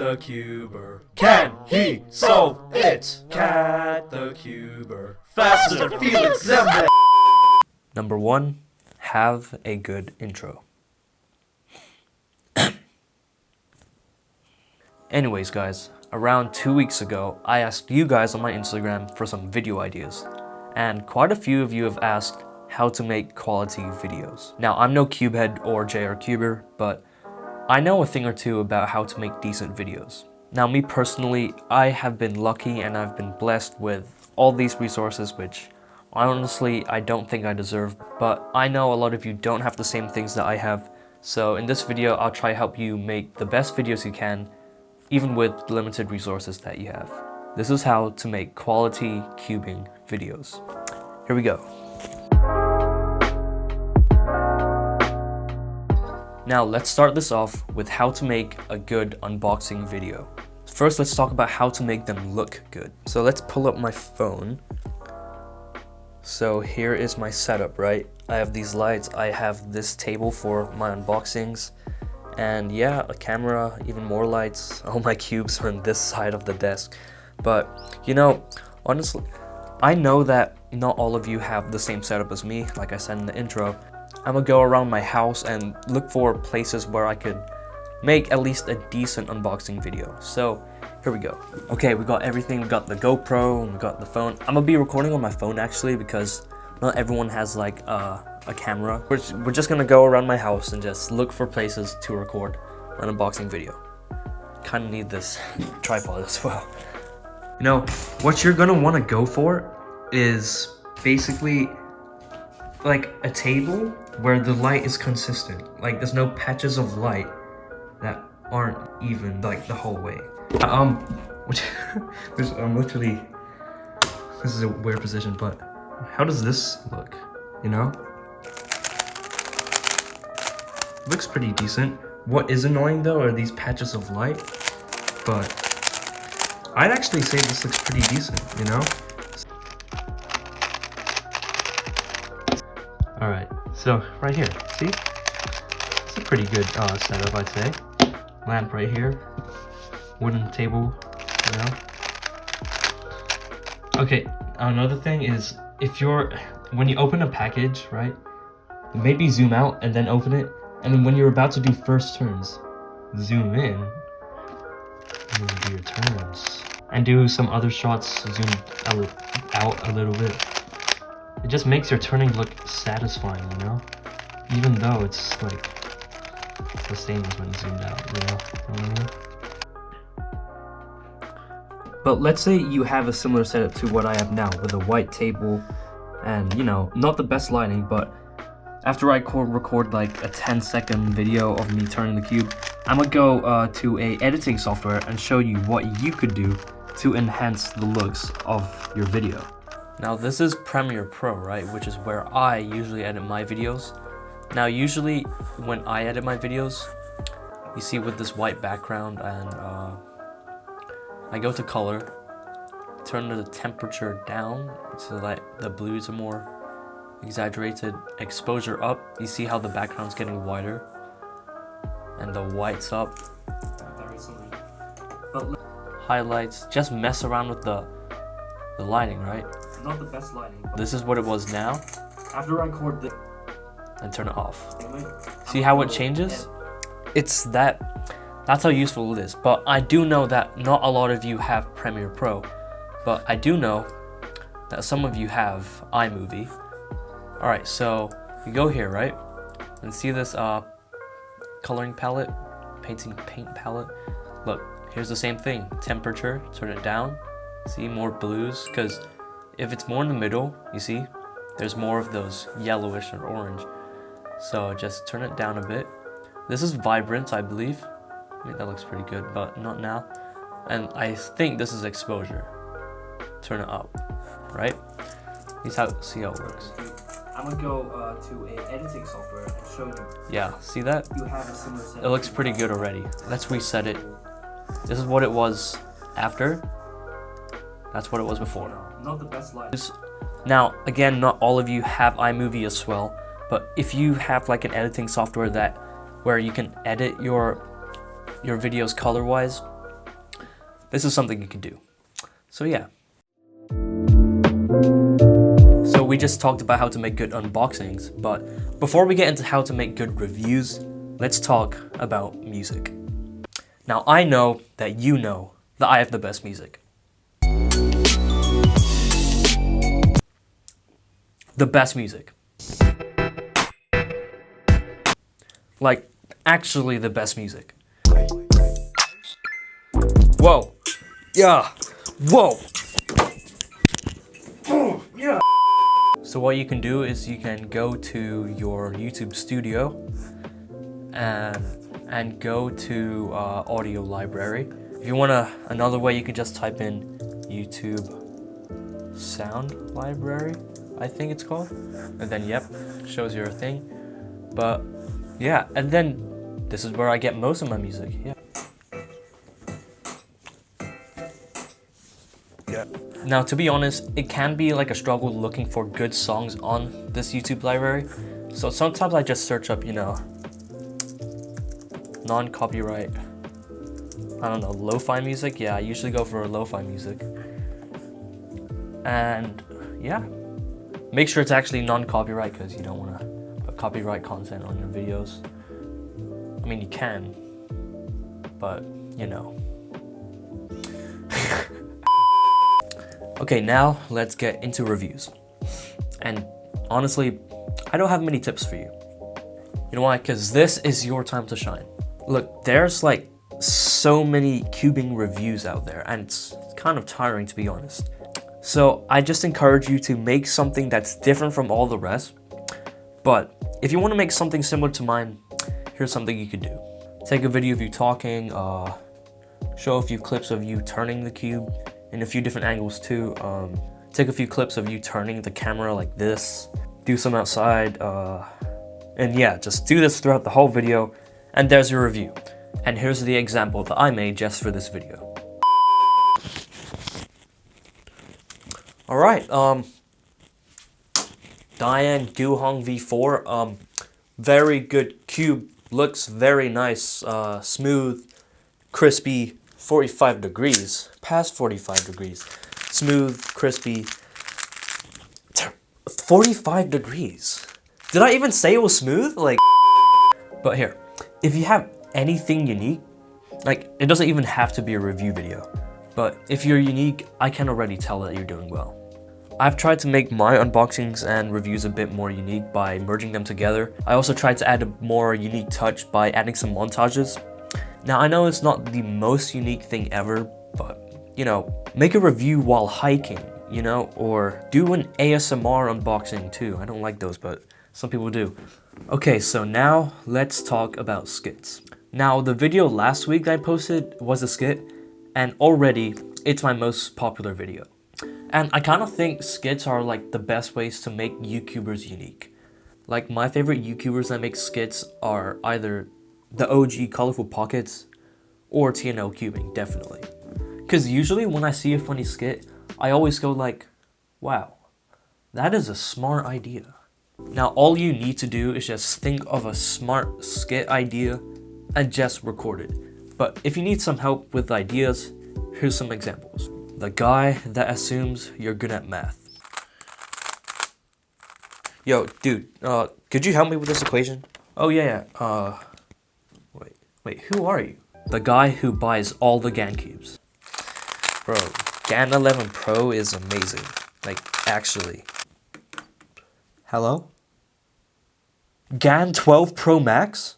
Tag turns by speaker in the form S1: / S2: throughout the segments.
S1: KADtheCuber. Can he solve it? KADtheCuber. Faster, Felix Zembe.
S2: Number 1, have a good intro. Anyways guys, around 2 weeks ago, I asked you guys on my Instagram for some video ideas. And quite a few of you have asked how to make quality videos. Now, I'm no cubehead or KADtheCuber, but I know a thing or two about how to make decent videos. Now, me personally, I have been lucky and I've been blessed with all these resources, which honestly, I don't think I deserve, but I know a lot of you don't have the same things that I have. So in this video, I'll try to help you make the best videos you can, even with limited resources that you have. This is how to make quality cubing videos. Here we go. Now let's start this off with how to make a good unboxing video. First, let's talk about how to make them look good. So let's pull up my phone. So here is my setup, right? I have these lights, I have this table for my unboxings, and yeah, a camera, even more lights. All my cubes are on this side of the desk. But you know, honestly, I know that not all of you have the same setup as me, like I said in the intro. I'm gonna go around my house and look for places where I could make at least a decent unboxing video. So here we go. Okay, we got everything. We got the GoPro and we got the phone. I'm gonna be recording on my phone actually because not everyone has like a camera. We're just gonna go around my house and just look for places to record an unboxing video. Kinda need this tripod as well. You know, what you're gonna wanna go for is basically like a table where the light is consistent. Like there's no patches of light that aren't even like the whole way. Literally, this is a weird position, but how does this look, you know? Looks pretty decent. What is annoying though are these patches of light, but I'd actually say this looks pretty decent, you know? Alright, so right here, see? It's a pretty good setup, I'd say. Lamp right here. Wooden table, you know? Okay, another thing is, when you open a package, right? Maybe zoom out and then open it, and then when you're about to do first turns, zoom in, and then do your turns. And do some other shots, zoom out a little bit. It just makes your turning look satisfying, you know? Even though it's like the same as when zoomed out, you know what I mean? But let's say you have a similar setup to what I have now with a white table and, you know, not the best lighting, but after I record like a 10-second video of me turning the cube, I'm gonna go to a editing software and show you what you could do to enhance the looks of your video. Now this is Premiere Pro, right, which is where I usually edit my videos. Now usually when I edit my videos, you see with this white background, and I go to color, turn the temperature down so that the blues are more exaggerated, exposure up. You see how the background's getting whiter and the white's up. But highlights, just mess around with the lighting, right? Not the best lighting. This is what it was now. After I record this and turn it off. See how it changes? That's how useful it is. But I do know that not a lot of you have Premiere Pro, but I do know that some of you have iMovie. Alright, so you go here, right? And see this coloring palette, paint palette. Look, here's the same thing. Temperature, turn it down. See more blues, because if it's more in the middle, you see, there's more of those yellowish or orange. So just turn it down a bit. This is vibrant, I believe. I mean, that looks pretty good, but not now. And I think this is exposure. Turn it up, right? See how it looks. I'm gonna go to a editing software and show you. Yeah, see that? You have a similar setup. It looks pretty good already. Let's reset it. This is what it was after. That's what it was before. Not the best light. Now, again, not all of you have iMovie as well, but if you have like an editing software where you can edit your videos color-wise, this is something you can do. So yeah. So we just talked about how to make good unboxings, but before we get into how to make good reviews, let's talk about music. Now I know that you know that I have the best music. The best music. Like, actually the best music. Whoa. Yeah. Whoa. Yeah. So what you can do is you can go to your YouTube studio and go to audio library. If you want another way, you can just type in YouTube sound library, I think it's called. And then, yep, shows your thing. But yeah, and then this is where I get most of my music, yeah. Now, to be honest, it can be like a struggle looking for good songs on this YouTube library. So sometimes I just search up, you know, non-copyright, I don't know, lo-fi music. Yeah, I usually go for lo-fi music. And yeah, make sure it's actually non-copyright because you don't want to put copyright content on your videos. I mean, you can, but you know. Okay, now let's get into reviews. And honestly, I don't have many tips for you. You know why? Because this is your time to shine. Look, there's like so many cubing reviews out there, and it's kind of tiring, to be honest. So I just encourage you to make something that's different from all the rest. But if you want to make something similar to mine, here's something you could do. Take a video of you talking, show a few clips of you turning the cube in a few different angles too. Take a few clips of you turning the camera like this. Do some outside, and yeah, just do this throughout the whole video, and there's your review. And here's the example that I made just for this video. Alright, Diane Duhong V4, very good cube, looks very nice, smooth, crispy, 45 degrees, past 45 degrees, smooth, crispy, 45 degrees. Did I even say it was smooth? Like, but here, if you have anything unique, like, it doesn't even have to be a review video, but if you're unique, I can already tell that you're doing well. I've tried to make my unboxings and reviews a bit more unique by merging them together. I also tried to add a more unique touch by adding some montages. Now, I know it's not the most unique thing ever, but, you know, make a review while hiking, you know, or do an ASMR unboxing too. I don't like those, but some people do. Okay, so now let's talk about skits. Now, the video last week that I posted was a skit, and already it's my most popular video. And I kind of think skits are like the best ways to make YouTubers unique. Like, my favorite YouTubers that make skits are either the OG Colorful Pockets or TNL Cubing, definitely. Because usually when I see a funny skit, I always go like, wow, that is a smart idea. Now, all you need to do is just think of a smart skit idea and just record it. But if you need some help with ideas, here's some examples. The guy that assumes you're good at math. Yo, dude, could you help me with this equation? Oh yeah, wait, who are you? The guy who buys all the GAN cubes. Bro, GAN 11 Pro is amazing. Like, actually. Hello? GAN 12 Pro Max?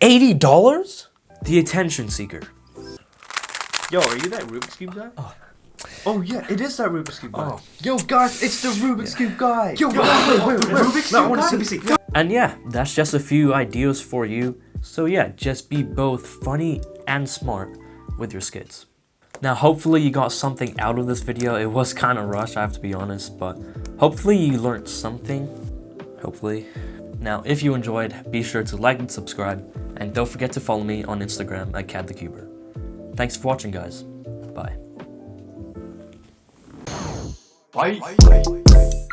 S2: $80? The attention seeker.
S1: Yo, are you that Rubik's Cube guy? Oh yeah, it is that Rubik's Cube guy. Yo guys, it's the Rubik's Cube guy. Yo, wait, Rubik's Cube guy?
S2: And yeah, that's just a few ideas for you. So yeah, just be both funny and smart with your skits. Now, hopefully you got something out of this video. It was kind of rushed, I have to be honest, but hopefully you learned something. Hopefully. Now, if you enjoyed, be sure to like and subscribe, and don't forget to follow me on Instagram at KADtheCuber. Thanks for watching, guys. Bye.
S1: Bye.